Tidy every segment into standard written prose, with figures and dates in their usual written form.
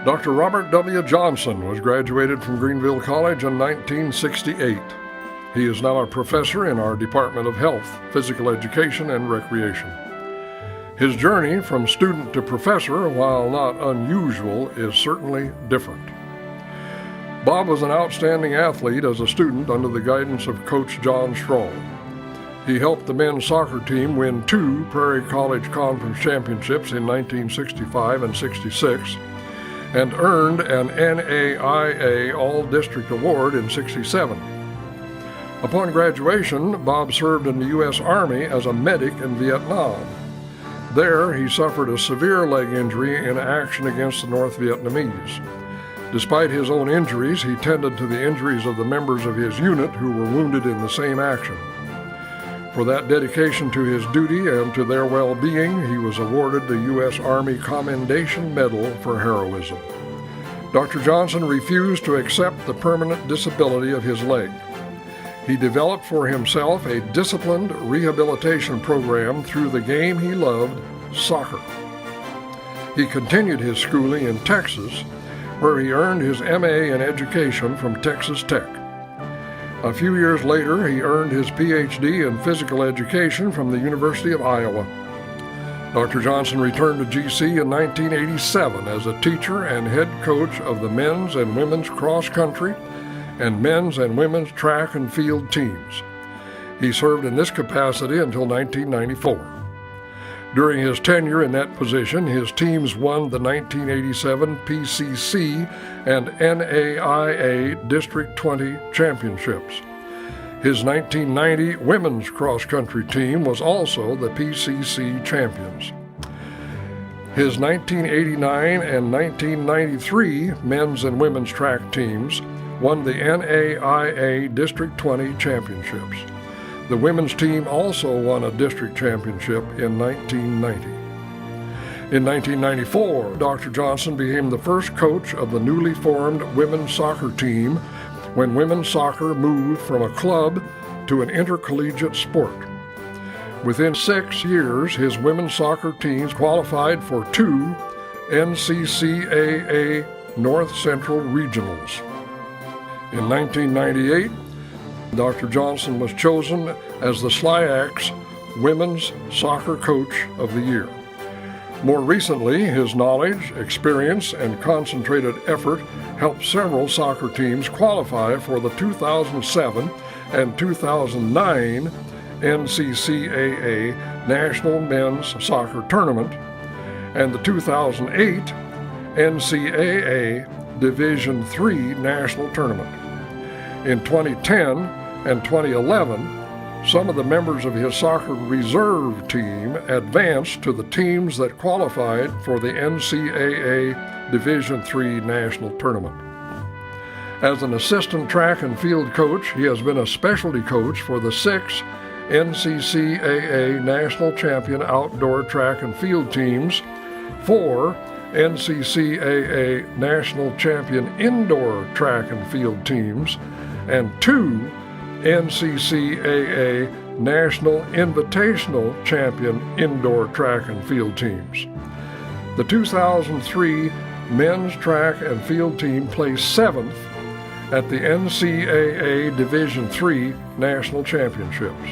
Dr. Robert W. Johnson was graduated from Greenville College in 1968. He is now a professor in our Department of Health, Physical Education, and Recreation. His journey from student to professor, while not unusual, is certainly different. Bob was an outstanding athlete as a student under the guidance of Coach John Schroll. He helped the men's soccer team win 2 Prairie College Conference championships in 1965 and 66, and earned an NAIA All-District Award in 67. Upon graduation, Bob served in the U.S. Army as a medic in Vietnam. There, he suffered a severe leg injury in action against the North Vietnamese. Despite his own injuries, he tended to the injuries of the members of his unit who were wounded in the same action. For that dedication to his duty and to their well-being, he was awarded the U.S. Army Commendation Medal for heroism. Dr. Johnson refused to accept the permanent disability of his leg. He developed for himself a disciplined rehabilitation program through the game he loved, soccer. He continued his schooling in Texas, where he earned his M.A. in education from Texas Tech. A few years later, he earned his Ph.D. in physical education from the University of Iowa. Dr. Johnson returned to GC in 1987 as a teacher and head coach of the men's and women's cross country and men's and women's track and field teams. He served in this capacity until 1994. During his tenure in that position, his teams won the 1987 PCC and NAIA District 20 championships. His 1990 women's cross-country team was also the PCC champions. His 1989 and 1993 men's and women's track teams won the NAIA District 20 championships. The women's team also won a district championship in 1990. In 1994, Dr. Johnson became the first coach of the newly formed women's soccer team when women's soccer moved from a club to an intercollegiate sport. Within 6 years, his women's soccer teams qualified for 2 NCCAA North Central Regionals. In 1998, Dr. Johnson was chosen as the SLIAC's Women's Soccer Coach of the Year. More recently, his knowledge, experience, and concentrated effort helped several soccer teams qualify for the 2007 and 2009 NCCAA National Men's Soccer Tournament and the 2008 NCAA Division III National Tournament. In 2010 and 2011, some of the members of his soccer reserve team advanced to the teams that qualified for the NCAA Division III National Tournament. As an assistant track and field coach, he has been a specialty coach for the 6 NCCAA National Champion Outdoor Track and Field teams, 4 NCCAA National Champion Indoor Track and Field teams, and 2 NCCAA National Invitational Champion Indoor Track and Field teams. The 2003 men's track and field team placed 7th at the NCAA Division III National Championships.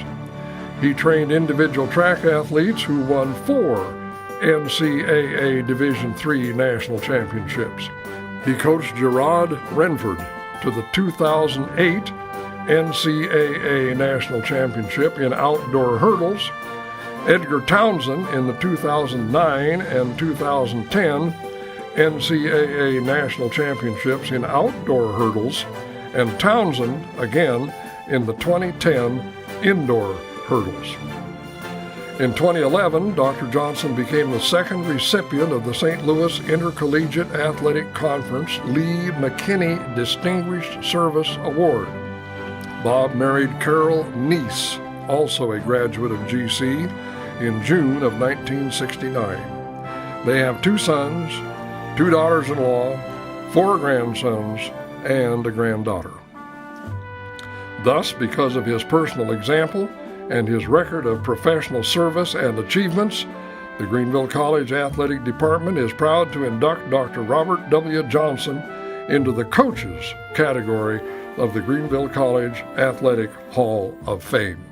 He trained individual track athletes who won 4 NCAA Division III National Championships. He coached Gerard Renford to the 2008 NCAA National Championship in outdoor hurdles, Edgar Townsend in the 2009 and 2010 NCAA National Championships in outdoor hurdles, and Townsend again in the 2010 indoor hurdles. In 2011, Dr. Johnson became the second recipient of the St. Louis Intercollegiate Athletic Conference Lee McKinney Distinguished Service Award. Bob married Carol Neese, also a graduate of GC, in June of 1969. They have 2 sons, 2 daughters-in-law, 4 grandsons, and a granddaughter. Thus, because of his personal example and his record of professional service and achievements, The Greenville College Athletic Department is proud to induct Dr. Robert W. Johnson into the coaches category of the Greenville College Athletic Hall of Fame.